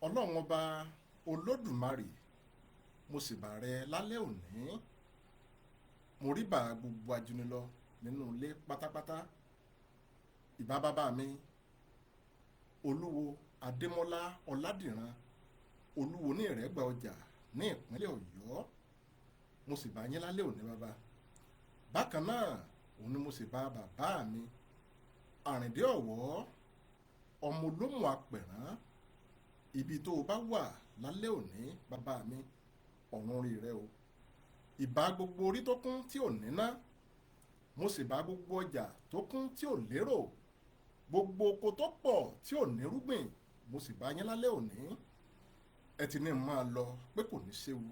ọlọ́run ọba olódùmarè mo sì bá rẹ lálẹ́ òní. Mo rí bá gbogbo ajúnilọ nínú ilé pátápátá. Ìbá bàbá mi olúwo adémọ́lá ọládìran olúwo ní ìrẹ́gbà ọjà ní ìpínlẹ̀ ọ̀yọ́. Mo sì bá yín lálẹ́ òní bàbá. Bákan náà òun ni mo sì bá bàbá mi àrìndé ọ̀wọ́ ọmọ olómù apẹ̀rán. Ibi tó o bá wà lálẹ́ òní bàbá mi ọ̀run rí rẹ o. Ìbá gbogbo orí tó kún tí ò níná. Mo sì bá gbogbo ọjà tó kún tí ò lérò. Gbogbo oko tó pọ̀ tí ò nírúgbìn mo sì bá yín lálẹ́ òní. Ẹ ti ní máa lọ pé kò ní séwu.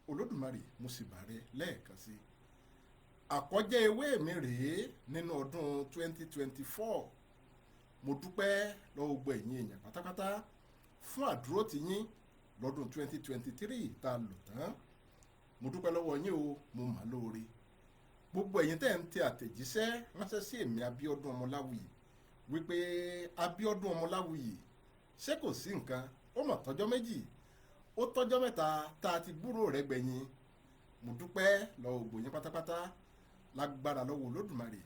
Olódùmarè mo sì bá rẹ lẹ́ẹ̀kan sí i. Àkọ́jẹ́ ewé mi rèé nínú ọdún 2024. Mo dúpẹ́ lọ́wọ́ gbogbo ẹ̀yin èèyàn pátápátá fún àdúró ti yín lọ́dún 2023 tá a lò tán. Mo dúpẹ́ lọ́wọ́ yín o, mo mà lóore. Gbogbo ẹ̀yin tẹ́ ń tẹ àtẹ̀jíṣẹ́ ránṣẹ́ sí èmi Abíọ́dún Ọmọláwuyì wípé Abíọ́dún Ọmọláwuyì ṣé kò sí nǹkan, ó mà tọ́jọ́ méjì, ó tọ́jọ́ mẹ́ta tá a ti gbúrò rẹ̀ gbẹ̀yìn. Mo dúpẹ́ lọ́wọ́ gbogbo yín pátápátá lágbára lọ́wọ́ Olódùmarè.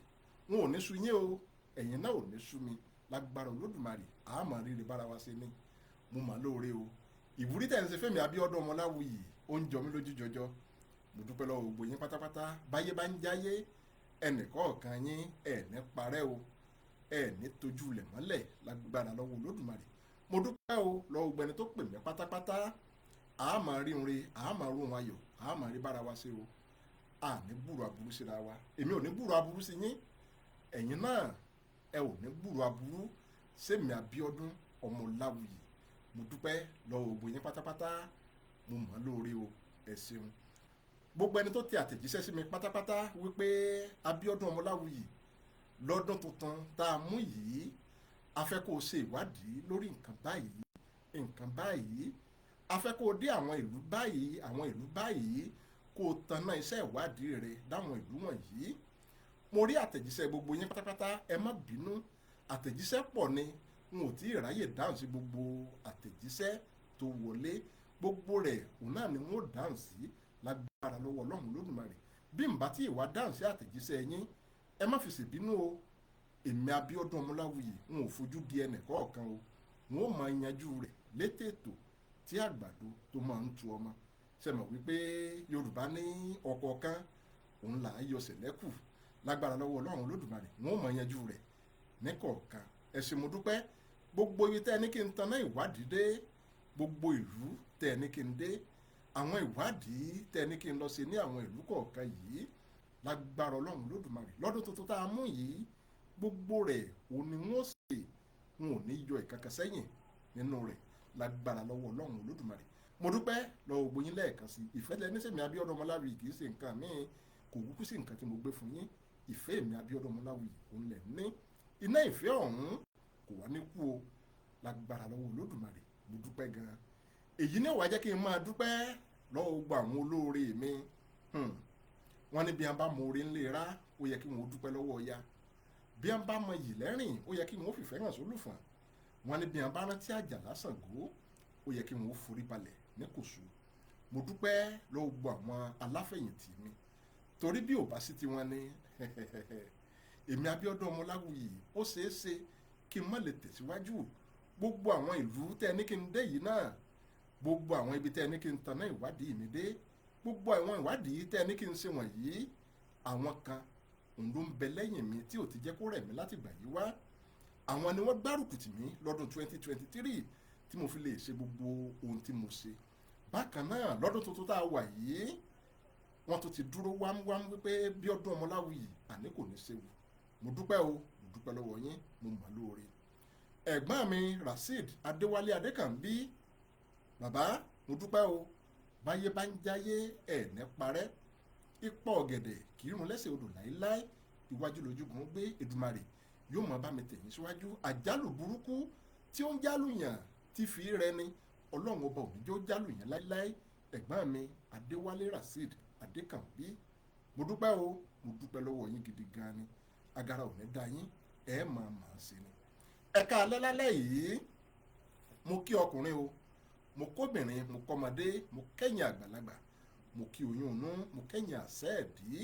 Wọn ò ní sú yín o, ẹ̀yin náà ò ní sú mi lágbára Olódùmarè. Àmọ́ rírì bára wa ṣe ni. Mo mà lóore o. Ìwúrí tẹ̀ ń ṣe fẹ́mi Abíọ́dún Ọmọláwuyì ó ń jọ mí lójú jọjọ. Mo dúpẹ́ lọ́wọ́ gbogbo yín pátápátá. Báyé bá ń jáyé ẹnìkọ̀ọ̀kan yín ẹ̀ ní parẹ́ o, ẹ̀ ní tójú lẹ̀ mọ́lẹ̀ lágbára lọ́wọ́ Olódùmarè. Mo dúpẹ́ o lọ́wọ́ gbogbo ẹni tó pè mí pátápátá. Àmọ́ rí un re, àmọ́ rú un ayọ̀, àmọ́ rí bára wa ṣe o. A ní gbúrò aburú síra wa. Èmi ò ní gbúrò aburú sí yín. Ẹ̀yin náà ẹ ò ní gbúrò aburú sẹ́mi Abíọ́dún Ọmọláwuyì. Mo dúpẹ́ lọ́wọ́ gbogbo yín pátápátá. Mo mọ̀ lóore o, ẹ ṣeun. Gbogbo ẹni tó tẹ àtẹ̀jíṣẹ́ sí mi pátápátá wípé Abíọ́dún Ọmọláwuyì lọ́dún tuntun tá a mú yìí a fẹ́ kó o ṣe ìwádìí lórí nǹkan báyìí. A fẹ́ kó o dé àwọn ìlú báyìí kó o tanná iṣẹ́ ìwádìí rẹ dáwọn ìlú wọ̀nyí. Mo rí àtẹ̀jíṣẹ́ gbogbo yín pátápátá, ẹ má bínú. Àtẹ̀jíṣẹ́ pọ̀ ni, n ò tí ì ráyè dáhùn sí gbogbo àtẹ̀jíṣẹ́ tó wọlé. Gbogbo rẹ̀ òun náà ni wọ́n dáhùn sí lágbára lọ́wọ́ Ọlọ́run Olódùmarè. Bí n bá tí ìwà dáhùn sí àtẹ̀jíṣẹ́ yín ẹ má fi ṣèbínú o. Èmi Abíọ́dún Ọmọláwuyì n ò fojú di ẹnì kọ̀ọ̀kan o. N ó máa yanjú rẹ̀ létètò tí àgbàdo tó máa ń tu ọmọ. Ṣé mọ̀ wípé Yorùbá ní ọ̀kọ̀ọ̀kan òun là á yọ sẹ̀lẹ́kù. Lágbára lọ́wọ́ Ọlọ́run Olódùmarè n ó máa yanjú rẹ̀ ní kọ̀ọ̀kan. Ẹ ṣé mo dúpẹ́. Gbogbo ibi tẹ́ ẹ ní kí n tanná ìwádìí dé, gbogbo ìlú tẹ́ ẹ ní kí n dé, àwọn ìwádìí tẹ́ ẹ ní kí n lọ sí ní àwọn ìlú kọ̀ọ̀kan yìí, lágbára Ọlọ́run Olódùmarè lọ́dún tuntun tá a mú yìí, gbogbo rẹ̀ òun ni wọ́n ṣe. Wọn ò ní yọ ìkankan sẹ́yìn nínú rẹ̀ lágbára lọ́wọ́ Ọlọ́run Olódùmarè. Mo dúpẹ́ lọ́wọ́ gbogbo yín lẹ́ẹ̀kan sí. Ìfẹ́ lẹ ní sẹ́mi Abíọ́dún Ọmọláwuyì kì í ṣe nǹkan míì, kò kúkú sí nǹkan tí mo gbé fún yín. Ìfẹ́ mi Abíọ́dún Ọmọláwuyì òun lẹ̀ ní. Iná ìfẹ́ ọ̀hún kò wá ní kú o lágbára lọ́wọ́ Olódùmarè. Mo dúpẹ́ gan-an. Èyí ní wàá jẹ́ kí n máa dúpẹ́ lọ́wọ́ gbogbo àwọn olóore mi. Wọ́n ní bí wọ́n bá mọ oore ńlẹ̀ rá ó yẹ kí wọ́n dúpẹ́ lọ́wọ́ ọya. Bí wọ́n bá mọ yìí lẹ́rìn ó yẹ kí wọ́n fìfẹ́ hàn sólùfọ̀n. Wọ́n ní bí wọ́n bá rántí Àjàlá Ṣàngó ó yẹ kí wọ́n forí balẹ̀ ní Kòso. Mo dúpẹ́ lọ́wọ́ gbogbo àwọn aláfẹ̀yìntì mi. Torí bí ò bá sí tiwọn ní èmi Abíọ́dún Ọmọláwuyì ó ṣeé ṣe kí n má lè tẹ̀síwájú. Gbogbo àwọn ìlú tẹ́ ẹ ní kí n dé yìí náà, gbogbo àwọn ibi tẹ́ ẹ ní kí n tanná ìwádìí mi dé, gbogbo àwọn ìwádìí tẹ́ ẹ ní kí n ṣe wọ̀nyí, àwọn kan òun ló ń bẹ lẹ́yìn mi tí ò ti jẹ́ kó rẹ̀ mí láti gbà yí wá. Àwọn ni wọ́n gbárùkù tì mí lọ́dún 2023 tí mo fi lè ṣe gbogbo ohun tí mo ṣe. Bákan náà lọ́dún tuntun tá a wà yìí wọ́n tún ti dúró wámúwám wípé Bíọ́dún Ọmọláwuyì àní kò ní séwu. Mo dúpẹ́ o, mo dúpẹ́ lọ́wọ́ yín, mo mọ̀ lóore. Ẹ̀gbọ́n mi Rasheed Adéwálé Adékànbí, bàbá mo dúpẹ́ o. Báyé bá ń jáyé ẹ̀ ní parẹ́. Ipò ọ̀gẹ̀dẹ̀ kì í run lẹ́sẹ̀ odò láéláé. Iwájú lójúgun gbé. Èdùmàrè yóò máa bá mi tẹ̀yìn síwájú. Àjálù burúkú tí ó ń jálù yàn tí fi rẹ ni Ọlọ́run ọba òní jẹ́ ó jálù yàn láéláé. Ẹ̀gbọ́n mi Adéwálé Rasheed Adékànbí, mo dúpẹ́ o, mo dúpẹ́ lọ́wọ́ yín gidi gan ni. Agara ò ní dá yín, ẹ̀ máa ṣe ni. Ẹ̀ka alẹ́ lálẹ́ yìí mo kí ọkùnrin o, mo kóbìnrin, mo kọ́mọdé, mo kẹ́yìn àgbàlagbà, mo kí oyún inú, mo kẹ́yìn àṣẹ ẹ̀dí.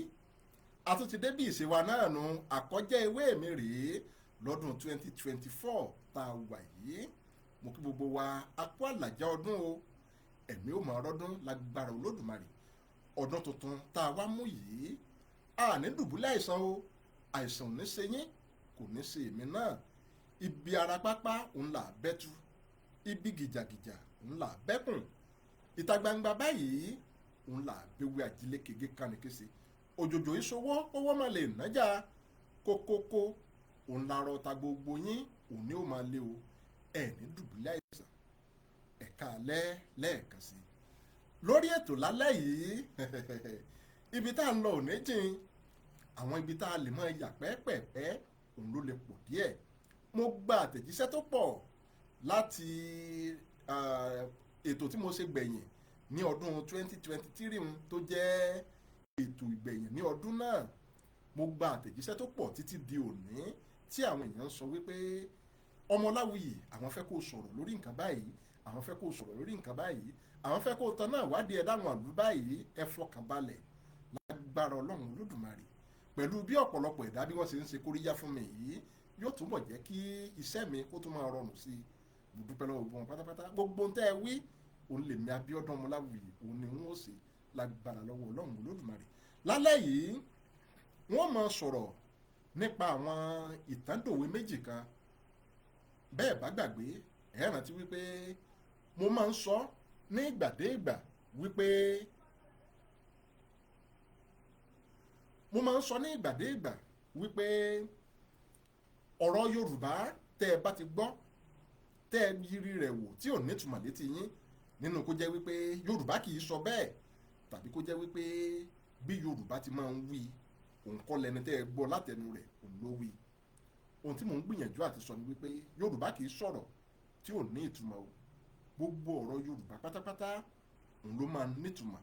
A tún ti dé bí ìṣe wa náà nu, àkọ́jẹ́ ewé mi rèé lọ́dún 2024 tá a wà yìí. Mo kí gbogbo wa a kú àlàjá ọdún o, ẹ̀mí ò máa rọ́dún lágbára Olódùmarè. Ọdún tuntun tá a wá mú yìí, a ní dùbúlẹ̀ àìsàn o, àìsàn ò ní ṣe yín, kò ní ṣe èmi náà. Ibi ara pápá òun là bẹ́tu, ibi gìjàgìjà òun là bẹ́kùn. Ìta gbangba báyìí òun là béwé ajílékege kánìkése. Òjòjò ìṣòwò owó máa lè nájà, kókókó òun larọ ta gbogbo yín, òun ni ó máa lé o, ẹ̀ ní dùbúlẹ̀ àìsàn. Ẹ̀ka alẹ́ lẹ́ẹ̀kan sí lórí ètò lálẹ́ yìí. Ibi tá a ń lọ ò ní jìn, àwọn ibi tá a lè mọ ìyà pẹ́ẹ́pẹ́ẹ́pẹ́ òun ló lè pọ̀ díẹ̀. Mo gba àtẹ̀jíṣẹ́ tó pọ̀ láti ètò tí mo ṣe gbẹ̀yìn ní ọdún 2023 tó jẹ́ ètò ìgbẹ̀yìn ní ọdún náà. Mo gba àtẹ̀jíṣẹ́ tó pọ̀ títí di òní tí àwọn èèyàn sọ wípé Ọmọláwuyì àwọn fẹ́ kó sọ̀rọ̀ lórí nǹkan báyìí, àwọn fẹ́ kó sọ̀rọ̀ lórí nǹkan báyìí, àwọn fẹ́ kó tan náà wádìí ẹ̀ dáhùn àlú báyìí. Ẹ fọkàn balẹ̀ lágbára Ọlọ́run Olódùmarè, pẹ̀lú bí ọ̀pọ̀lọpọ̀ ẹ̀dá bí wọ́n ṣe ń ṣe kóríyá fún mi yìí, yóò túbọ̀ jẹ́ kí iṣẹ́ mi kó tún máa rọrùn sí i. Mo dúpẹ́ lọ́wọ́ gbogbo wọn pátápátá. Gbogbo ń tẹ́ ẹ wí òun lèmi Abíọ́dún Ọmọláwuyì òun ni wọ́n ó ṣe lágbára lọ́wọ́ Ọlọ́run Olódùmarè. Lálẹ́ yìí wọ́n máa sọ̀rọ̀ nípa àwọn ìtàndòwe méjì kan. Bẹ́ẹ̀ bá gbàgbé, ẹ rántí wípé mo máa ń sọ ní ìgbàdégbà wípé ọ̀rọ̀ Yorùbá tẹ́ ẹ bá ti gbọ́, tẹ́ ẹ yiri rẹ̀ wò tí ò nítumọ̀ létí yín, nínú kó jẹ́ wípé Yorùbá kì í sọ bẹ́ẹ̀, tàbí kó jẹ́ wípé bí Yorùbá ti máa ń wí òun kọ́ lẹni tẹ́ ẹ gbọ́ látẹnu rẹ̀ òun ló wí. Ohun tí mò ń gbìyànjú àti sọ ni wípé Yorùbá kì í sọ̀rọ̀ tí ò ní ìtumọ̀ o. Gbogbo ọ̀rọ̀ Yorùbá pátápátá òun ló máa nítumọ̀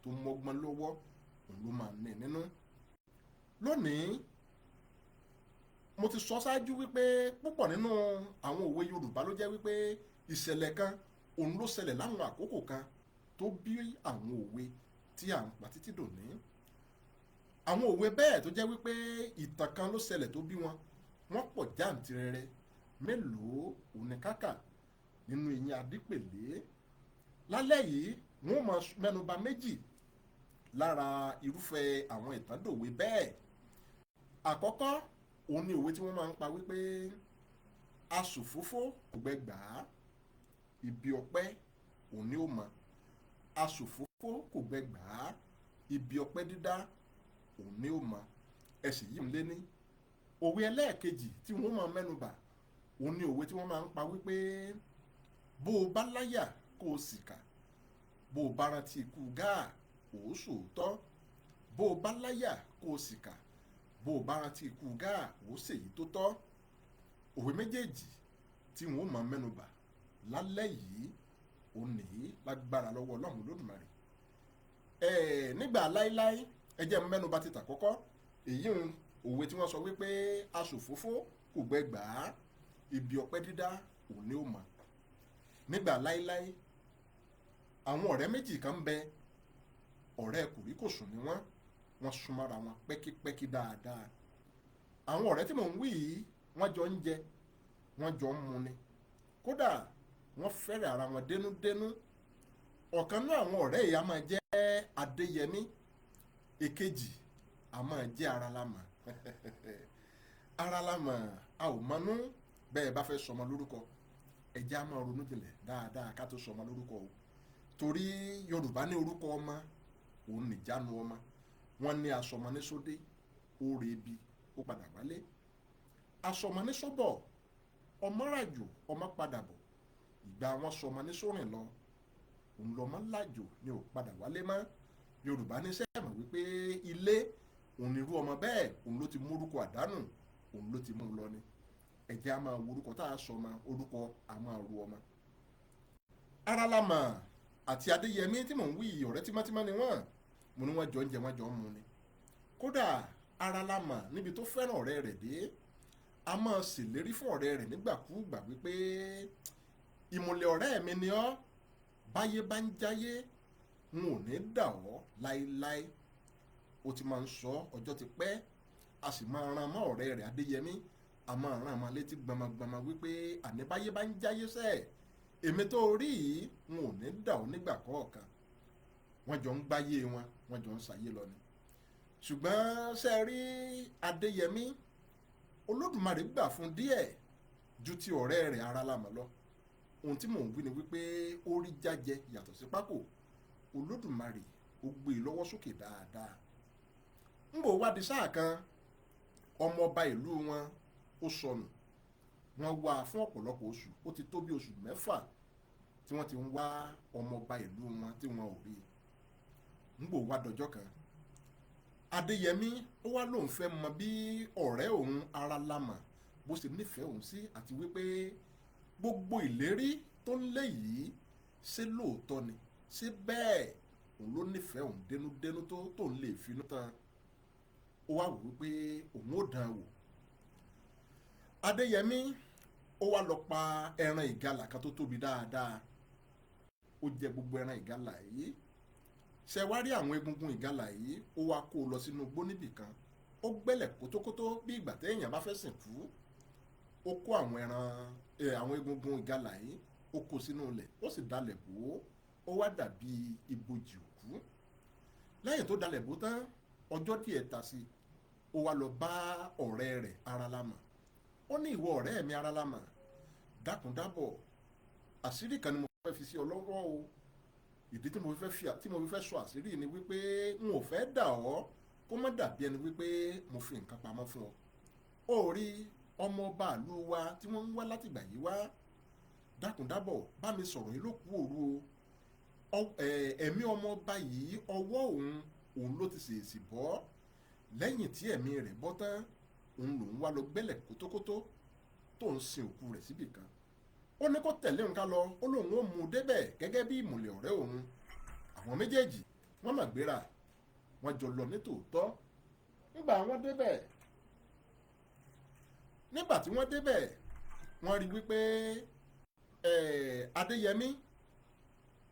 tó mọ́gbọ́n lọ́wọ́, òun ló máa ní nínú. Lónìí mo ti sọ ṣáájú wípé púpọ̀ nínú àwọn òwe Yorùbá ló jẹ́ wípé ìṣẹ̀lẹ̀ kan òun ló ṣẹlẹ̀ láwọn àkókò kan tó bí àwọn òwe tí à ń pa títí dòní. Àwọn òwe bẹ́ẹ̀ tó jẹ́ wípé ìtàn kan ló ṣẹlẹ̀ tó bí wọn, wọ́n pọ̀ jàǹtìrẹrẹ. Mélòó òun ni kákà nínú eyín Adípèlé. Lálẹ́ yìí wọ́n máa mẹ́nuba méjì lára irúfẹ́ àwọn ìtàndòwe bẹ́ẹ̀. Àkọ́kọ́ òun ni òwe tí wọ́n máa ń pa wípé asòfófó kò gbẹgbàá, ibi ọpẹ́ òun ni ó mọ. Asòfófó kò gbẹgbàá, ibi ọpẹ́ dídá òun ni ó mọ. Ẹ̀sìn yìí ń lé ní. Òwe ẹlẹ́ẹ̀kejì tí wọ́n máa mẹ́nuba òun ni òwe tí wọ́n máa ń pa wípé bó o bá láyà kó o sì kà, bó o bá rántí ikú gáà ó sòótọ́. Bó o bá láyà kó o sì kà, bó o bá rántí ikú gáà ó ṣèyí tó tọ́. Òwe méjèèjì tí wọ́n máa mẹ́nuba lálẹ́ yìí òun nìyí lágbára lọ́wọ́ Ọlọ́run Olódùmarè. Nígbà láíláí ẹ jẹ́ mẹ́nuba títà kọ́kọ́. Èyí ń òwe tí wọ́n sọ wípé asòfófó kò gbẹgbàá, ibi ọpẹ́ dídá òun ni ó mọ̀. Nígbà láíláí àwọn ọ̀rẹ́ méjì kan ń bẹ, ọ̀rẹ́ kòríkòsùn ni wọ́n súnmọ́ra wọn pẹ́kípẹ́kí dáadáa. Àwọn ọ̀rẹ́ tí mò ń wí yìí wọ́n jọ ń jẹ, wọ́n jọ ń mu ni, kódà wọ́n fẹ́rẹ̀ ara wọn dénúdénú. Ọ̀kan náà àwọn ọ̀rẹ́ yìí a máa jẹ́ Adéyẹmí, èkejì a máa jẹ́ Aralámà. Aralámà a ò mọnú. Bẹ́ẹ̀ bá fẹ́ sọmọ lórúkọ ẹ jẹ́ á máa ronú jinlẹ̀ dáadáa ká tó sọmọ lórúkọ o, torí Yorùbá ní orúkọ ọmọ òun nìjánu ọmọ. Wọ́n ní asọmọ ní sódé ó re ibi ó padà wálé, asọmọ ní sóbọ̀ ọmọ ràjò ọmọ padà bọ̀. Ìgbà wọn sọmọ ní sórìn lọ òun lọmọ lájò ni ò padà wálé mọ́. Yorùbá ní sẹ́ẹ̀mọ̀ wípé ilé òun ni irú ọmọ bẹ́ẹ̀ òun ló ti mú orúkọ àdánù, òun ló ti mú un lọ ni. Ẹ jẹ́ á máa wo orúkọ tá a sọmọ, orúkọ a máa ru ọmọ. Aralámà àti Adéyẹmí tí mò ń wí ọ̀rẹ́ tímọ́tímọ́ ni wọ́n. Mo ní wọ́n jọ ń jẹ wọ́n jọ ń mu ni. Kódà Aralámà níbi tó fẹ́ràn ọ̀rẹ́ rẹ̀ dé, a máa ṣèlérí fún ọ̀rẹ́ rẹ̀ nígbàkúùgbà wípé ìmùlẹ̀ ọ̀rẹ́ mi ni ọ́, báyé bá ń jáyé n ò ní dà ọ́ láéláé. ó ti máa ń sọ ọjọ́ ti pẹ́, a sì máa ran mọ́ ọ̀rẹ́ rẹ̀ Adéyẹmí, a máa ran mọ́ létí gbamagbama wípé àní báyé bá ń jáyé sẹ́ẹ̀, èmi tó rí yìí n ò ní dà ọ́ nígbà kọ̀ọ̀kan. wọ́n jọ ń gbáyé wọn, wọ́n jọ ń ṣayé lọ ni. ṣùgbọ́n ṣe rí Adéyẹmí, Olódùmarè gbà fún díẹ̀ ju ti ọ̀rẹ́ rẹ̀ Aralamọ̀ lọ. ohun tí mò ń wí ni wípé ó rí jájẹ yàtọ̀ sí pákó. Olódùmarè ó gbé e lọ́wọ́ sókè dáadáa. ń bò wá di sáà kan, ọmọọba ìlú wọn ó sọnù. wọ́n wá fún ọ̀pọ̀lọpọ̀ oṣù, ó ti tó bí oṣù 6 tí wọ́n ti ń wá ọmọọba ìlú wọn tí wọn ò rí. ń bò wá dọjọ́ kan, Adéyẹmí ó wá lóun fẹ́ mọ bí ọ̀rẹ́ òun Aralamọ̀ bó ṣe nífẹ̀ẹ́ òun sí, àti wípé gbogbo ìlérí tó ń lé yìí ṣé lóòótọ́ ni, ṣé bẹ́ẹ̀ òun ló nífẹ̀ẹ́ òun dénúdénú tó ń lè finú tán. ó wá wò wípé òun ò dán wò. Adéyẹmí ó wá lọ pa ẹran ìgalà kan tó tóbi dáadáa. ó jẹ gbogbo ẹran ìgalà yìí. ṣe wá rí àwọn egungun ìgalà yìí, ó wá kó lọ sínú igbó níbì kan. ó gbẹ́lẹ̀ kótókótó bí ìgbà téèyàn bá fẹ́ sìnkú. ó kó àwọn egungun ìgalà yìí, ó kó sínú ilẹ̀, ó sì dalẹ̀ bò ó. ó wá dàbí ibojì òkú. lẹ́yìn tó dalẹ̀ bò tán, ọjọ́ díẹ̀ ta sí, ó wá lọ bá ọ̀rẹ́ rẹ̀ Aralamọ̀. ó ní, ìwọ ọ̀rẹ́ mi Aralamọ̀, dákúndábọ̀, àṣírí kan ni mo fẹ́ fi sí ọ lọ́wọ́ o. ìdí tí mo fi fẹ́ sọ àṣírí ni wípé n ò fẹ́ dà ọ́ kó má dàbí ẹni wípé mo fi nǹkan pamọ́ fún ọ. ó rí ọmọọba ìlú wa tí wọ́n ń wá látìgbà yìí wá, dákúndábọ̀ bá mi sọ̀rọ̀ yìí ló kú òru o. ẹ̀mí ọmọọba yìí ọwọ́ òun ló ti ṣèèṣì bọ́. lẹ́yìn tí ẹ̀mí rẹ̀ bọ́ tán, òun lòun wá lọ gbẹ́lẹ̀ kótókótó tó ń sin òkú rẹ̀ síbì kan. ó ní kó tẹ̀lé òun ká lọ, ó lóun ó mú un débẹ̀ gẹ́gẹ́ bí ìmùlẹ̀ ọ̀rẹ́ òun. àwọn méjèèjì wọ́n mà gbéra, wọ́n jọ lọ nítòótọ́. nígbà tí wọ́n débẹ̀, wọ́n rí wípé Adéyẹmí,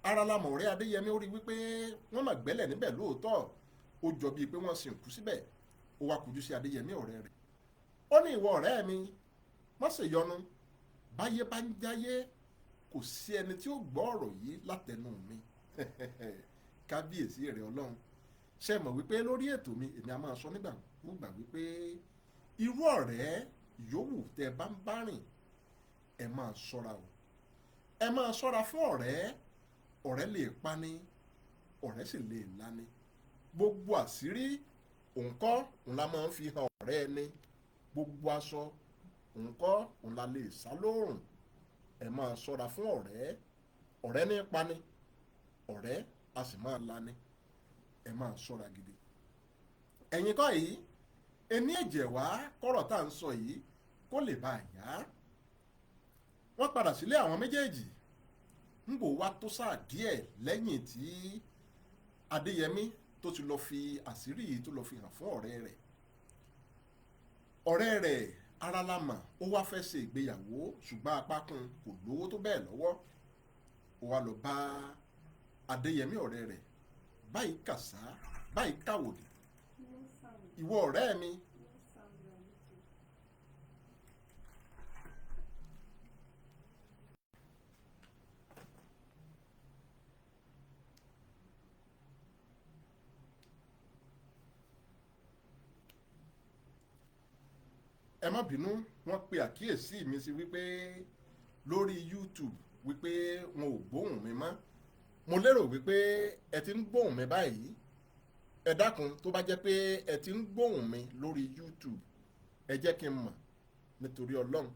Aralamọ̀ ọ̀rẹ́ Adéyẹmí, ó rí wípé wọ́n mà gbẹ́lẹ̀ níbẹ̀ lóòótọ́. ó jọ bíi pé wọ́n sin òkú síbẹ̀. ó wá kọjú sí Adéyẹmí ọ̀rẹ́ rẹ̀. ó ní, ìwọ ọ̀rẹ́ mi, má ṣe yọnu, báyé bá ń jáyé kò sí ẹni tí ó gbọ́ ọ̀rọ̀ yìí látẹnu mi. kábíyèsí rẹ̀ Ọlọ́run. ṣe mọ̀ wípé lórí ètò mi, èmi a máa sọ nígbà wípé irú ọ̀rẹ́ yòówù tẹ́ ẹ bá ń bá rìn, ẹ máa ṣọ́ra o. ẹ máa ṣọ́ra fún ọ̀rẹ́. ọ̀rẹ́ lè pani, ọ̀rẹ́ sì lè lani. gbogbo àṣírí òǹkọ́ òun la máa ń fi hàn ọ̀rẹ́ ẹni. gbogbo aṣọ òǹkọ́ òun la lè sá lóòrùn. ẹ máa ṣọ́ra fún ọ̀rẹ́. ọ̀rẹ́ ní pani, ọ̀rẹ́ a sì máa lani. ẹ máa ṣọ́ra gidi. ẹ̀yin kọ́ yìí, ẹni ẹ̀jẹ̀ wá kọ́rọ̀ tá à ń sọ yìí kó lè bá a yá. wọ́n padà sílé àwọn méjèèjì. ń bò wá tó sáà díẹ̀ lẹ́yìn tí Adéyẹmí tó ti lọ fi àṣírí yìí tó lọ fi hàn fún ọ̀rẹ́ rẹ̀. ọ̀rẹ́ rẹ̀ Aralamọ̀ ó wá fẹ́ ṣe ìgbéyàwó, ṣùgbọ́n apá kan kò lówó tó bẹ́ẹ̀ lọ́wọ́. ó wá lọ bá Adéyẹmí ọ̀rẹ́ rẹ̀, báyìí kàsá báyìí kàwòdì. ìwọ ọ̀rẹ́ mi, ẹ má bínú, wọ́n pe àkíyèsí mi sí wípé lórí YouTube wípé wọn ò gbóhùn mi mọ́. mo lérò wípé ẹ ti ń gbóhùn mi báyìí. ẹ dákun, tó bá jẹ́ pé ẹ ti ń gbóhùn mi lórí YouTube, ẹ jẹ́ kí n mọ̀, nítorí Ọlọ́run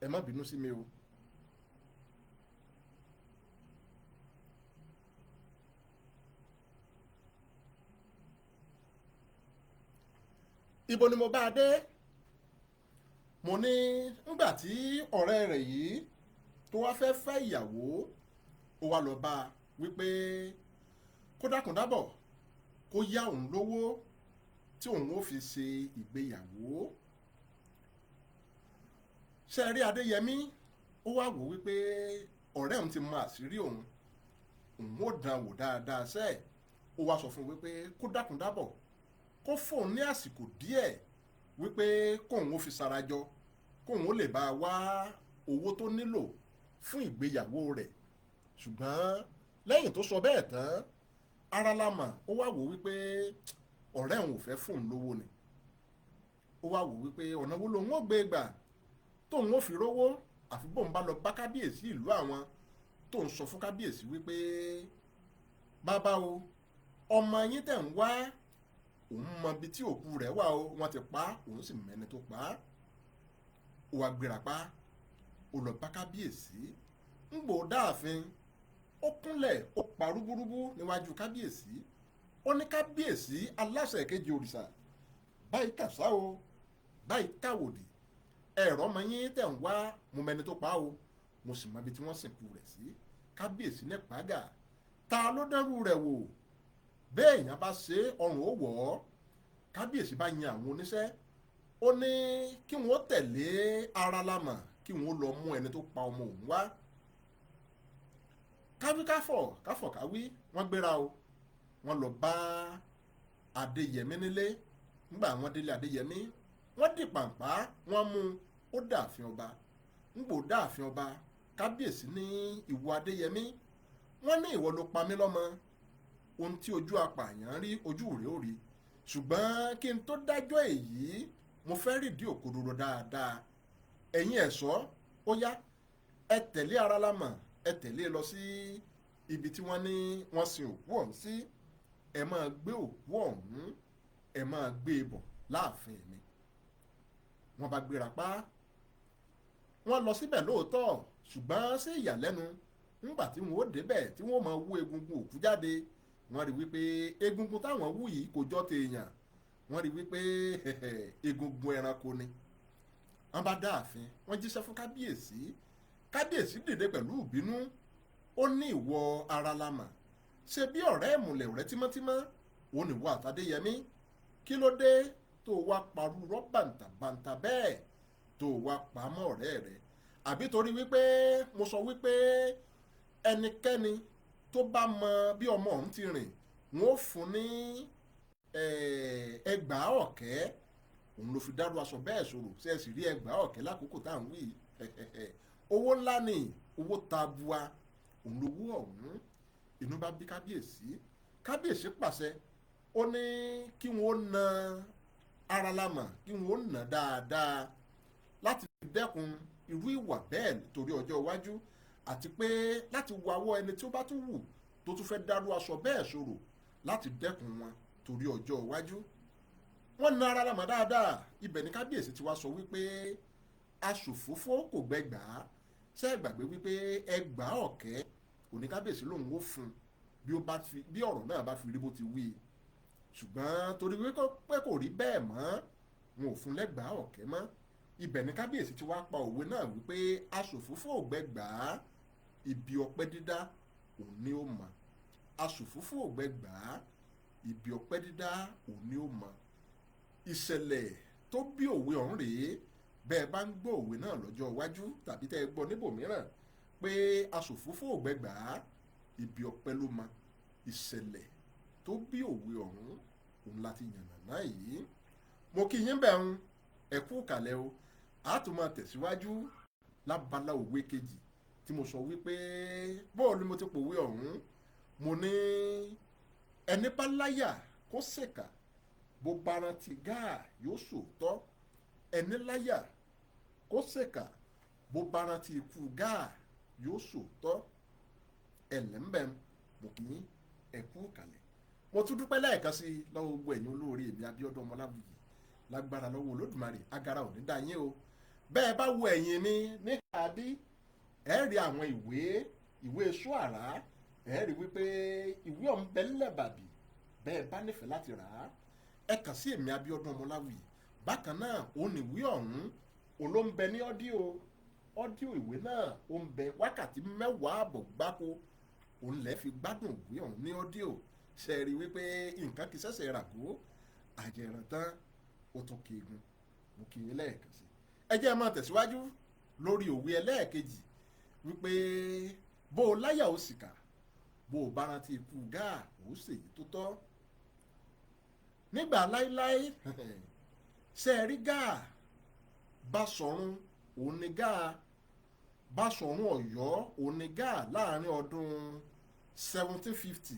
ẹ má bínú sí mi o. ibo ni mo bá a dé? mo ní ńgbà tí ọ̀rẹ́ rẹ̀ yìí tó wá fẹ́ ìyàwó, ó wá lọ bá a wípé kó dákúndábọ̀ kó yá òun lówó tí òun ó fi ṣe ìgbéyàwó. ṣe rí Adéyẹmí, ó wá wò wípé ọ̀rẹ́ òun ti mọ àṣírí òun. òun ó dán wò dáadáa sẹ́ẹ̀. Ó wá sọ fún un wípé kó dákun dábọ̀ kó fóun ní àsìkò díẹ̀ wípé kóun ó fi sarajọ kóun ó lè bá a wá owó tó nílò fún ìgbéyàwó rẹ̀. Ṣùgbọ́n lẹ́yìn tó sọ bẹ́ẹ̀ tán, Aralámà ó wá wò wípé ọ̀rẹ́ òun ò fẹ́ fóun lówó ni. Ó wá wò wípé ọ̀nà wo lòun ó gbé gbà tóun ó fi rówó, àfi bóun bá lọ bá kábíyèsí ìlú àwọn tóun sọ fún kábíyèsí wípé bàbá o, ọmọ yín tẹ̀ ń wá, òun mọ ibi tí òkú rẹ̀ wà o, wọ́n ti pa á, òun sì mẹ́ni tó pa á. Ó wá gbéra pa, ó lọ bá kábíyèsí. ń gbò dáàfin, ó kúnlẹ̀, ó pa rúbúrúbú níwájú kábíyèsí. Ó ní kábíyèsí aláṣẹ kejì òrìṣà, báyìí kàṣá o, báyìí káwòdì, ẹ̀rọ ọmọ yín tẹ̀ ń wá, mo mẹ́ni tó pa á o, mo sì mọ ibi tí wọ́n sìnkú rẹ̀ sí. Kábíyèsí ní pàgà, ta ló dẹ́rù rẹ̀ wò? Bẹ́ẹ̀ yẹn bá ṣe ọrùn ó wọ̀ ọ́. Kábíyèsí bá yan àwọn oníṣẹ́, ó ní kí wọ́n tẹ̀lé Aralámà kí wọ́n lọ mú ẹni tó pa ọmọ òun wá. Káwí káfọ̀ káwí, wọ́n gbéra o. Wọ́n lọ bá Adéyẹmí nílé. Nígbà wọ́n délé Adéyẹmí, wọ́n dì pàǹpá, wọ́n mú ó dààfin ọba. Nígbò dààfin ọba, kábíyèsí ní ìwọ Adéyẹmí, wọ́n ní ìwọ ló pa mí lọ́mọ. Ohun tí ojú apààyàn rí ojú rẹ̀ ó rí. Ṣùgbọ́n kí n tó dájọ́ èyí, mo fẹ́ rídìí òkodoro dáadáa. Ẹ̀yin ẹ̀ṣọ́, ó yá, ẹ tẹ̀lé Aralámà, ẹ tẹ̀lé lọ sí ibi tí wọ́n ní wọ́n sin òkú ọ̀hún sí. Ẹ máa gbé òkú ọ̀hún, ẹ máa gbé e bọ̀ láàfin mi. Wọ́n bá gbéra pa. Wọ́n lọ síbẹ̀ lóòótọ́, ṣùgbọ́n sí ìyàlẹ́nu, nígbà tí wọ́n ó débẹ̀ tí wọ́n máa wú egungun òkú jáde, wọ́n rí wípé egungun táwọn wú yìí kò jọ tèèyàn. Wọ́n rí wípé egungun ẹranko ni. Wọ́n bá dáàfin, wọ́n jíṣẹ́ fún kábíyèsí. Kábíyèsí dìde pẹ̀lú ìbínú. Ó ní ìwọ Aralámà, ṣe bí ọ̀rẹ́ ìmùlẹ̀ ọ̀rẹ́ tímọ́tímọ́, ó ní ìwọ àtàdéyẹmí. Kí ló dé tó wá parú rọ́bàǹtàbàǹtà bẹ́ẹ̀ tó wá pamọ́ ọ̀rẹ́ rẹ̀? Àbí torí wípé mo sọ wípé ẹnikẹ́ni tó bá mọ bí ọmọ ọ̀hún ti rìn, wọ́n ó fún ní ẹgbàá ọ̀kẹ́, òun ló fi dárú aṣọ bẹ́ẹ̀ sọ̀rọ̀. Ṣé ẹ sì rí ẹgbàá ọ̀kẹ́ lákòókò tá à ń wí? Owó ńlá ni, owó tabua, òun lówó ọ̀hún. Inú bá bí kábíyèsí. Kábíyèsí pàṣẹ, ó ní kí wọ́n na Aralámà, kí wọ́n nà dáadáa láti dẹ́kun irú ìwà bẹ́ẹ̀ nítorí ọjọ́ iwájú, àti pé láti wawọ́ ẹni tí ó bá tún wù tó tún fẹ́ dárú aṣọ bẹ́ẹ̀ sọ̀rọ̀ láti dẹ́kun wọn torí ọjọ́ iwájú. Wọ́n na Aralámà dáadáa. Ibẹ̀ ni kábíyèsí ti wá sọ wípé aṣòfófó kò gbẹgbàá. Ṣé ẹ gbàgbé wípé ẹgbàá ọ̀kẹ́ òní kábíyèsí lòun ó fún bí ọ̀rọ̀ náà bá fi rí bó ti wí. Ṣùgbọ́n torí wípé kò rí bẹ́ẹ̀ mọ́, wọn ò fún lẹ́gbàá ọ̀kẹ́ mọ́. Ibẹ̀ ni kábíyèsí ti wá pa òwe náà wípé aṣòfófó ò gbẹgbàá, ibi ọpẹ́ dídá òun ni ó mọ̀. Aṣòfófó ò gbẹgbàá, ibi ọpẹ́ dídá òun ni ó mọ̀. Ìṣẹ̀lẹ̀ tó bí òwe ọ̀hún rèé. Bẹ́ẹ̀ bá ń gbọ́ òwe náà lọ́jọ́ iwájú tàbí tẹ́ ẹ gbọ́ níbòmíràn pé aṣòfófó ò gbẹgbàá, ibi ọpẹ́ ló mọ̀. Ìṣẹ̀lẹ̀ tó bí òwe ọ̀hún òun láti yànnàná yìí. Mo kí yín bẹ̀ ń ẹ kú kàlẹ̀ o. A tún máa tẹ̀síwájú lábala òwe kejì tí mo sọ wípé bóòlù mo ti pòwe ọ̀hún. Mo ní ẹni bá láyà kó ṣèkà, bó bá rántí gáà yóò sòótọ́. Ẹni láyà kó ṣèkà, bó bá rántí ikú gáà yóò sòótọ́. Ẹ̀lẹ́mbẹ̀ mo kì í ẹ kú kàlẹ̀. Mo tún dúpẹ́ lẹ́ẹ̀kan sí lọ́wọ́ gbogbo ẹ̀yin olóore èmi Abíọ́dún Ọmọláwùyí. Lágbára lọ́wọ́ Olódùmarè, agara ò ní dá yín o. Bẹ́ẹ̀ bá wo ẹ̀yìn mi ní kàdí, ẹ rí àwọn ìwé ṣúàrá, ẹ rí wípé ìwé ọ̀hún bẹ nílẹ̀ bàbí. Bẹ́ẹ̀ bá nífẹ̀ẹ́ láti rà á, ẹ kàn sí èmi Abíọ́dún Ọmọláwùyí. Bákan náà òun ìwé ọ̀hún òun ló ń bẹ ní ọ́díò ìwé náà ó ń bẹ wákàtí 10 àbọ̀ gbáko. Òun lẹ́ fi gbádùn ìwé ọ̀hún ní ọ́díò. Ṣe rí wípé nǹkan kì í ṣẹ̀ṣẹ̀ ràgó, àjẹrán tán ó tún keegun. Mo kì í lẹ́ẹ̀kan sí. Ẹ jẹ́ máa tẹ̀síwájú lórí òwe ẹlẹ́ẹ̀kejì wípé bó o láyà ó sìkà, bó o bá rántí ikú Gáà ó ṣèyí tó tọ́. Nígbà láíláí ṣe rí Gáà Báṣọ̀run òun ni Gáà Báṣọ̀run Ọ̀yọ́ òun ni Gáà láàrin ọdún 1750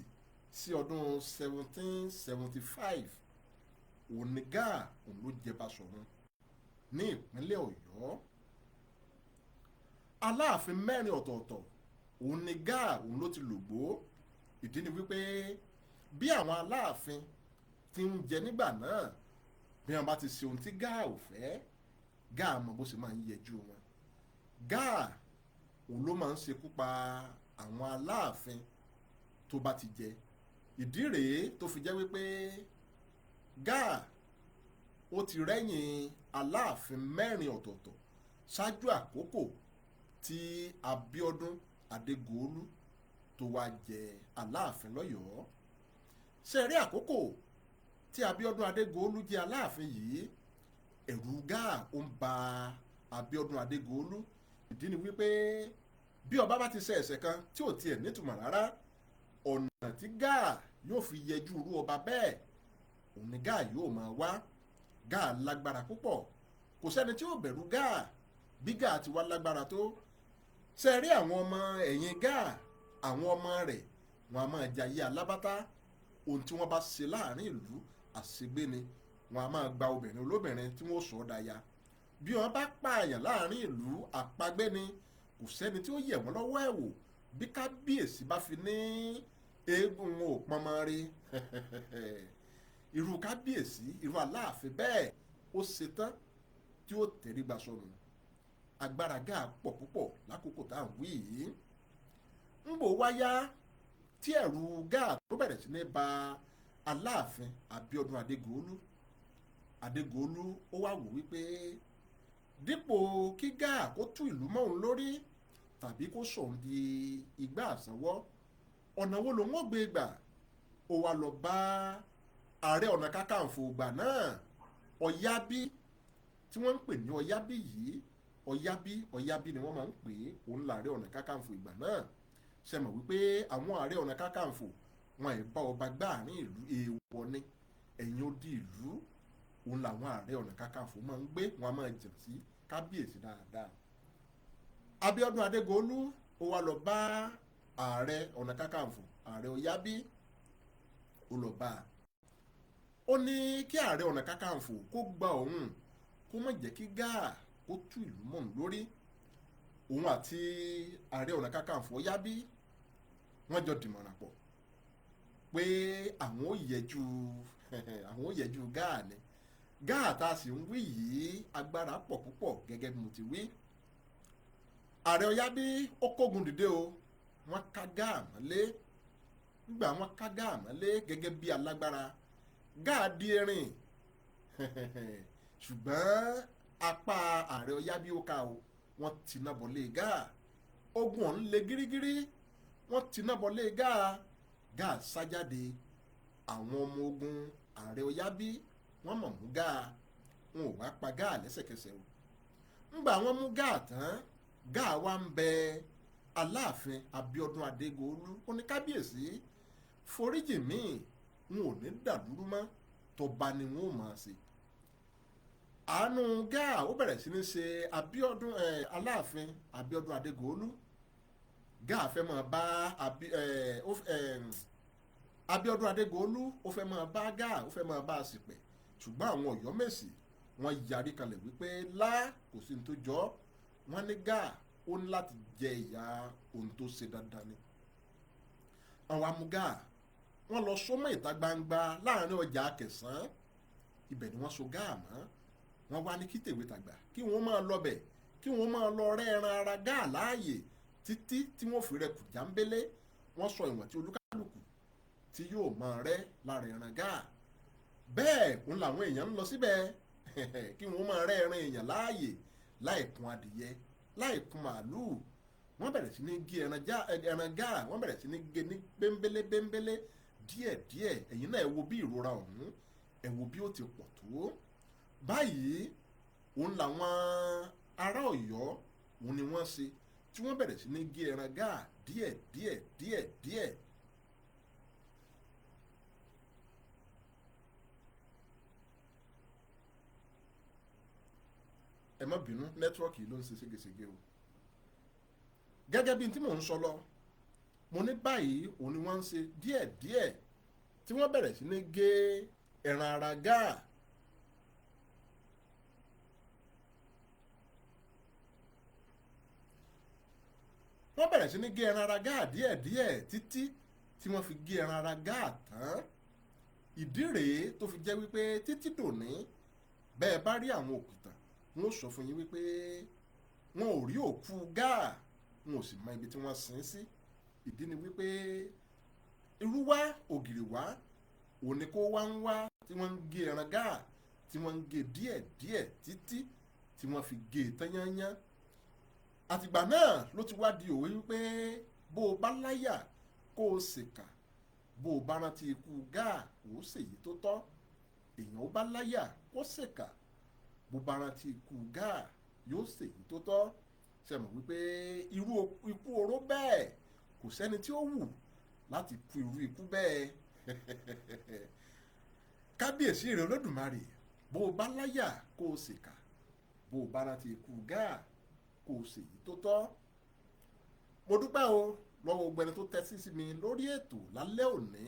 sí ọdún 1775 òun ni Gáà òun ló jẹ Báṣọ̀run ní ìpínlẹ̀ Ọ̀yọ́. Aláàfin mẹ́rin ọ̀tọ̀ọ̀tọ̀ òun ni Gáà òun ló ti lògbó. Ìdí ni wípé bí àwọn aláàfin ti ń jẹ nígbà náà, bí wọn bá ti ṣe ohun tí Gáà ò fẹ́, Gáà mọ bó ṣe máa ń yẹjú wọn. Gáà òun ló máa ń ṣekú pa àwọn aláàfin tó bá ti jẹ. Ìdí rèé tó fi jẹ́ wípé Gáà ó ti rẹ́yìn aláàfin mẹ́rin ọ̀tọ̀ọ̀tọ̀ ṣáájú àkókò tí Abíọ́dún Adégòólú tó wá jẹ aláàfin lọ́yọ̀ọ́. Ṣé rí àkókò tí Abíọ́dún Adégòólú jẹ aláàfin yìí, ẹ̀rù Gáà ó ń ba Abíọ́dún Adégòólú. Ìdí ni wípé bí ọba bá ti ṣe ẹ̀ṣẹ̀ kan tí ò tiẹ̀ nítumọ̀ rárá, ọ̀nà tí Gáà yóò fi yẹjú irú ọba bẹ́ẹ̀ òun ni Gáà yóò máa wá. Gáà lágbára púpọ̀, kò sẹ́ni tí ó bẹ̀rù Gáà bí Gáà ti wá lágbára tó. Ṣé rí àwọn ọmọ ẹ̀yìn Gáà, àwọn ọmọ rẹ̀, wọn a máa jayé alábátá. Ohun tí wọ́n bá ṣe láàrin ìlú àṣegbé ni. Wọn a máa gba obìnrin olóbìnrin tí wọ́n sọ ọ́ daya. Bí wọ́n bá pààyàn láàrin ìlú àpagbé ni. Kò sẹ́ni tí ó yẹ̀ wọ́n lọ́wọ́ ẹ̀ wò. Bí kábíyèsí bá fi ní eégún wọn ò pọnmọ rí irú kábíyèsí, irú aláàfin bẹ́ẹ̀ ó ṣetán tí ó tẹríba sọnù. Agbára Gáà pọ̀ púpọ̀ lákòókò tá à ń wí yìí. ń bò wáyá tí ẹ̀rù Gáà tó bẹ̀rẹ̀ sí ní ba aláàfin Abíọ́dún Adégòólú ó wá wò wípé dípò kí Gáà kó tú ìlú mọ́ òun lórí tàbí kó sọ̀rọ̀ di igbá àsánwọ́, ọ̀nà wo lòun ó gbé gbà? Ó wá lọ bá Ààrẹ Ọ̀nà Kakanfò ìgbà náà, Ọ̀yábí, tí wọ́n ń pè ní Ọ̀yábí yìí. Ọ̀yábí ni wọ́n máa ń pè é, òun làárẹ̀ Ọ̀nà Kakanfò ìgbà náà. Ṣe mọ̀ wípé àwọn Ààrẹ Ọ̀nà Kakanfò wọn ì bá ọba gbáàrin ìlú, èèwọ̀ ni. Ẹ̀yìn odi ìlú òun làwọn Ààrẹ Ọ̀nà Kakanfò máa ń gbé, wọn a máa jẹ̀ sí kábíyèsí dáadáa. Abíọ́dún Adégòólú ó wá lọ bá Ààrẹ Ọ̀nà Kakanfò, Ààrẹ Ọ̀yábí, ó lọ bá a. Ó ní kí Ààrẹ Ọ̀nà Kakanfò kó gba òun, kó má jẹ́ kí Gáà kó tú ìlú mọ́ òun lórí. Òun àti Ààrẹ Ọ̀nà Kakanfò Ọ̀yábí wọ́n jọ dìmọ̀ràn pọ̀ pé àwọn ò yẹjú Gáà ni. Gáà tá a sì ń wí yìí agbára pọ̀ púpọ̀ gẹ́gẹ́ bí mo ti wí. Ààrẹ Ọ̀yábí ó kógun dìde o, wọ́n ká Gáà mọ́lé. Nígbà wọ́n ká Gáà mọ́lé gẹ́gẹ́ bí alágbára, Gáà di erin ṣùgbọ́n apá Ààrẹ Ọ̀yábí ó ká o, wọ́n tiná bọ̀lé Gáà. Ogun ọ̀hún le gírígírí, wọ́n tiná bọ̀lé Gáà. Gáà sá jáde. Àwọn ọmọ ogun Ààrẹ Ọ̀yábí wọ́n mọ̀ mú Gáà, wọn ò wá pa Gáà lẹ́sẹ̀kẹsẹ̀ o. Ńgbà wọ́n mú Gáà tán, Gáà wá ń bẹ Aláàfin Abíọ́dún Adégòólú, ó ní kábíyèsí foríjì míì, n ò ní dàdúrú mọ́, tọba ni wọn ò máa ṣe. Àánú Gáà ó bẹ̀rẹ̀ sí ní ṣe Aláàfin Abíọ́dún Adégòólú. Gáà fẹ́ máa bá Abíọ́dún Adégòólú, ó fẹ́ máa bá Gáà, ó fẹ́ máa bá a ṣìpẹ̀. Ṣùgbọ́n àwọn Ọ̀yọ́mèsì wọ́n yarí kalẹ̀ wípé kò sí ní tó jọ. Wọ́n ní Gáà ó ní láti jẹ ìyà ohun tó ṣe dandan ni. Àwọn amú Gáà wọ́n lọ sọ́mọ́ ìta gbangba láàrin ọjà Akẹ̀sán. Ibẹ̀ ni wọ́n so Gáà mọ́. Wọ́n wá ní kí tèwe tàgbà kí wọ́n máa lọ bẹ̀, kí wọ́n máa lọ rẹ́ ẹran ara Gáà láàyè títí tí wọ́n fi rẹ̀ kù jámbélé. Wọ́n sọ ìwọ̀n tí olúkálùkù tí yóò máa rẹ́ lára ẹran Gáà. Bẹ́ẹ̀ òun làwọn èèyàn ń lọ síbẹ̀ kí wọ́n máa rẹ́ ẹran èèyàn láàyè, láìkun adìyẹ, láìkun màálùú. Wọ́n bẹ̀rẹ̀ sí ní gé ẹran Gáà, wọ́n bẹ̀rẹ̀ sí ní gé ní bẹ́ńbélé díẹ̀díẹ̀. Ẹ̀yin náà ẹ wo bí ìrora ọ̀hún, ẹ wo bí ó ti pọ̀ tó. Báyìí òun làwọn ará Ọ̀yọ́ òun ni wọ́n ṣe tí wọ́n bẹ̀rẹ̀ sí ní gé ẹran Gáà díẹ̀díẹ̀ ẹ má bínú nẹ́tíwọ́ọ̀kì ló ń ṣe ségesège o. gẹ́gẹ́ bí tí mò ń sọ lọ mo ní báyìí òun ni wọ́n ń ṣe díẹ̀díẹ̀ tí wọ́n bẹ̀rẹ̀ sí ní gé ẹran ara gáà. wọ́n bẹ̀rẹ̀ sí ní gé ẹran ara gáà díẹ̀díẹ̀ títí tí wọ́n fi gé ẹran ara gáà tán. ìdí rèé tó fi jẹ́ wípé títí dòní bẹ́ẹ̀ bá rí àwọn òkúta wọn ò sọ fún yín wípé wọn ò rí òkú gáà, wọn ò sì mọ ibi tí wọ́n sin sí. ìdí ni wípé irú wá ògìrì wá òní kó wá ń wá tí wọ́n ń gé ẹran gáà tí wọ́n ń gé díẹ̀díẹ̀ títí tí wọ́n fi gé tán yányán. àtìgbà náà ló ti wá di òwe wípé bó o bá láyà kó o ṣèkà, bó o bá rántí ikú gáà ó ṣèyí tó tọ́. èèyàn ó bá láyà kó ṣèkà, bó bá rántí ikú gáà yóò ṣèyí tó tọ́. ṣe mọ̀ wípé irú ikú oró bẹ́ẹ̀ kò sẹ́ni tí ó wù láti kú irú ikú bẹ́ẹ̀. kábíyèsí rẹ̀ olódùmarè, bó o bá láyà kó o ṣèkà, bó o bá rántí ikú gáà kó o ṣèyí tó tọ́. mo dúpẹ́ o lọ́wọ́ gbogbo ẹni tó tẹ́tí sí mi lórí ètò lálẹ́ òní.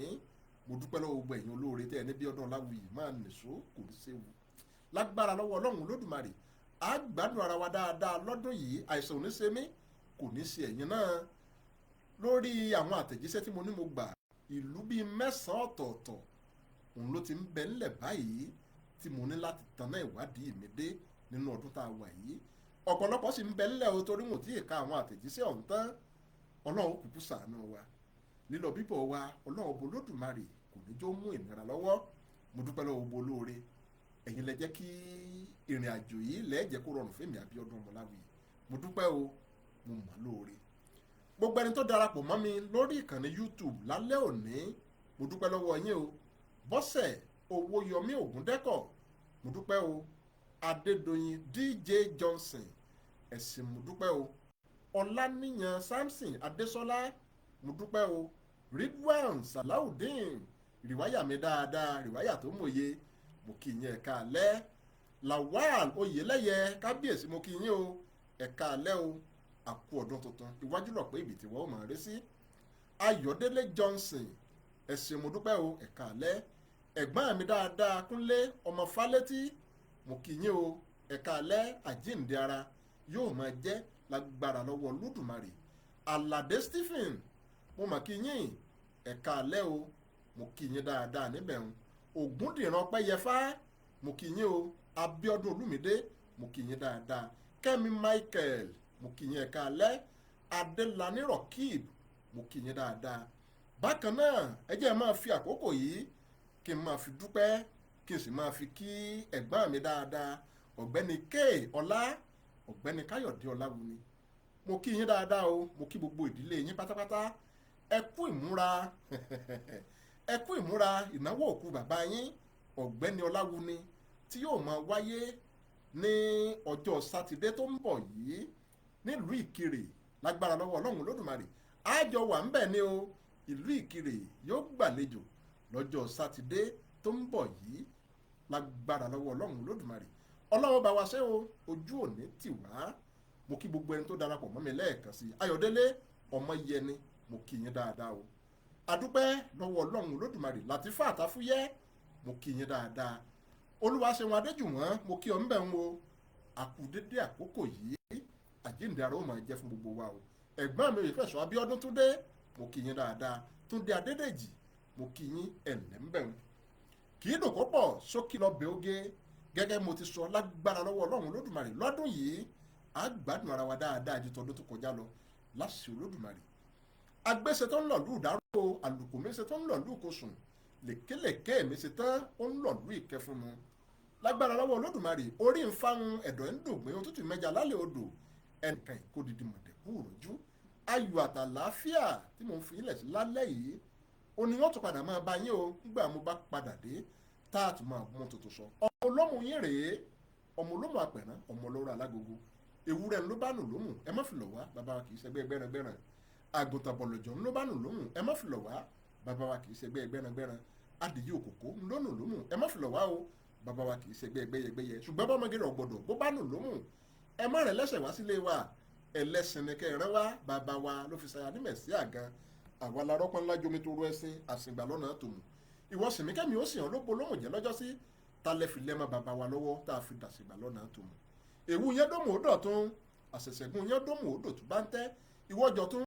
mo dúpẹ́ lọ́wọ́ gbogbo ẹ̀yin olóore tẹ́ ẹ ní bí ọdún Ọláwuyì máa nìṣó kò ní séwu. lágbára lọ́wọ́ Ọlọ́run Olódùmarè á gbádùn ara wa dáadáa lọ́dún yìí. àìsàn ò ní ṣe mí, kò ní ṣe ẹ̀yin náà. lórí àwọn àtẹ̀jíṣẹ́ tí mo ní mo gbà, ìlú bíi 9 ọ̀tọ̀ọ̀tọ̀ òun ló ti ń bẹ ńlẹ̀ báyìí tí mo ní láti tanná ìwádìí mi dé nínú ọdún tá a wà yìí. ọ̀pọ̀lọpọ̀ sì ń bẹ ńlẹ̀ o torí wọn ò tí ì ka àwọn àtẹ̀jíṣẹ́ ọ̀hún tán. Ọlọ́run kúkú ṣàánú wa, lílọ bíbọ̀ wa Ọlọ́run Ọba Olódùmarè kò ní jó mú ìnira lọ́wọ́. mo dúpẹ́ lọ́wọ́ gbogbo olóore, ẹ̀yin lẹ jẹ́ kí ìrìn àjò yìí lẹ́ẹ̀jẹ́ kó rọrùn fẹ́mi Abíọ́dún Ọmọláwuyì. mo dúpẹ́ o, mo mọ̀ lóore. gbogbo ẹni tó darapọ̀ mọ́ mi lórí ìkànnì YouTube lálẹ́ òní, mo dúpẹ́ lọ́wọ́ yín o. Bọ́sẹ̀ Owóyọmí Ògúndẹ́kọ̀, mo dúpẹ́ o. Adédoyin DJ Johnson, ẹ̀sìn mo dúpẹ́ o. Ọláníyàn Samson Adésọ́lá, mo dúpẹ́ o. Ridwan Salaudeen, rìwáyà mi dáadáa, rìwáyà tó mòye, mo kí yín ẹ̀ka alẹ́. Lawal Oyèlẹ́yẹ, kábíyèsí mo kí yín o, ẹ̀ka alẹ́ o. àkú ọdún tuntun, iwájú lọ pé ibi tí wọ́n máa rí sí. Ayọ̀délé Johnson, ẹ̀sìn mo dúpẹ́ o, ẹ̀ka alẹ́. ẹ̀gbọ́n mi dáadáa Kúnlé ọmọ Fálétí, mo kí yín o, ẹ̀ka alẹ́. àjíǹde ara yóò máa jẹ́ lágbára lọ́wọ́ Olódùmarè. Àlàdé Stephen, mo mà kí yín, ẹ̀ka alẹ́ o, mo kí yín dáadáa níbẹ̀ ń. Ògúndìran Pẹ́yẹfá, mo kí yín o. Abíọ́dún Olúmídé, mo kí yín dáadáa. Kẹ́mi Michael, mo kí yín ẹ̀ka alẹ́. Adélani Rọ̀kìb, mo kí yín dáadáa. bákan náà ẹ jẹ́ máa fi àkókò yìí kí n máa fi dúpẹ́, kí n sì máa fi kí ẹ̀gbọ́n mi dáadáa ọ̀gbẹ́ni K Ọlá, ọ̀gbẹ́ni Káyọ̀dé Ọláwuni. mo kí yín dáadáa o, mo kí gbogbo ìdílé yín pátápátá. ẹ kú ìmúra ẹ kú ìmúra ìnáwó òkú bàbá yín ọ̀gbẹ́ni Ọláwuni tí yóò máa wáyé ní ọjọ́ sátidé tó ń bọ̀ yìí nílùú Ìkirè. lágbára lọ́wọ́ Ọlọ́run Olódùmarè àjọ wà ń bẹ̀ ni o. ìlú Ìkirè yóò gbàlejò lọ́jọ́ sátidé tó ń bọ̀ yìí. lágbára lọ́wọ́ Ọlọ́run Olódùmarè, Ọlọ́run bá wa ṣe o, ojú òní tì wá. mo kí gbogbo ẹni tó darapọ̀ mọ́ mi lẹ́ẹ̀kan sí. Ayọ̀délé Ọmọyẹni, mo kí yín dáadáa o. adúpẹ́ lọ́wọ́ Ọlọ́run Olódùmarè. Làtífà Àtàfúyẹ́, mo kí yín dáadáa. Olúwaṣeun Adéjùwọ̀n, mo kí ọ ń bẹ̀ ń wo. àkú dédé àkókò yìí, àjíǹde ara ó máa jẹ́ fún gbogbo wa o. ẹ̀gbọ́n mi Oyèfẹ̀sọ Abíọ́dún Túndé, mo kí yín dáadáa. Túndé Adédèjì, mo kí yín ẹ̀lẹ́ ń bẹ̀ ń. kì í dòkó pọ̀ sókè lọ́bẹ̀ oge. gẹ́gẹ́ mo ti sọ, lágbára lọ́wọ́ Ọlọ́run Olódùmarè lọ́dún yìí á gbádùn ara wa dáadáa ju tọdún tó kọjá lọ láṣẹ Olódùmarè. agbéṣe tó ń lọ lù dárò, àlùkò méṣe tó ń lọ lù kosùn, lèkélèké méṣe tán ó ń lọ lù ìkẹfun mu. lágbára lọ́wọ́ Olódùmarè, orí ń fáhun, ẹ̀dọ̀ ń dògbé, òtútù mẹ́ja lálẹ́ odò, ẹnìkan kò dìdì mọ̀dẹ̀kú òròjú. ayọ̀ àtàlàáfíà tí mo ń fi ilẹ̀ sí lálẹ́ yìí ó ní wọ́n tún padà máa bá yín o nígbà mo bá padà dé tá a tún máa mú tuntun sọ. ọmọ olómù yín rèé, ọmọ olómù àpẹ̀rán, ọmọ olóró alágogo. ewúrẹ́ ló bá nù lómù, ẹ má fi lọ̀ wá, bàbá wa kì í ṣẹgbẹ́ gbẹ́rangbẹ́ran. àgùntàn bọ̀lọ̀jọ̀ ló bá nù lómù, ẹ má fi lọ̀ wá, bàbá wa kì í ṣẹgbẹ́ gbẹ́rangbẹ́ran. adìyẹ òkòkò ló nù lómù, ẹ má fi lọ̀ wá o, bàbá wa kì í ṣe gbẹ́yẹgbẹ́yẹ ṣùgbọ́n bọ́mọge rẹ̀ gbọ́dọ̀ bó bá nù lómù ẹ má rẹ̀ lẹ́sẹ̀ wá sílé wa ẹlẹ́sìn ni kẹrin wá bàbá wa ló fi ṣàyà nímẹ̀ sí àgan àwa la rọ́pọ́n ńlá jomi tó ru ẹṣin àsìngbà lọ́nà tòmù ìwọ sìnmí kẹ́mi ó sì hàn lópo lóhùn jẹ́ lọ́jọ́ sí talẹ̀ fi lẹ́mọ bàbá wa lọ́wọ́ tá a fi dàsìgbà lọ́nà tòmù èwu yẹn dómù ó dọ̀ tún àṣẹ̀ṣẹ̀gùn yẹn dómù ó dò tó bá ń tẹ́ ìwọ́jọ tún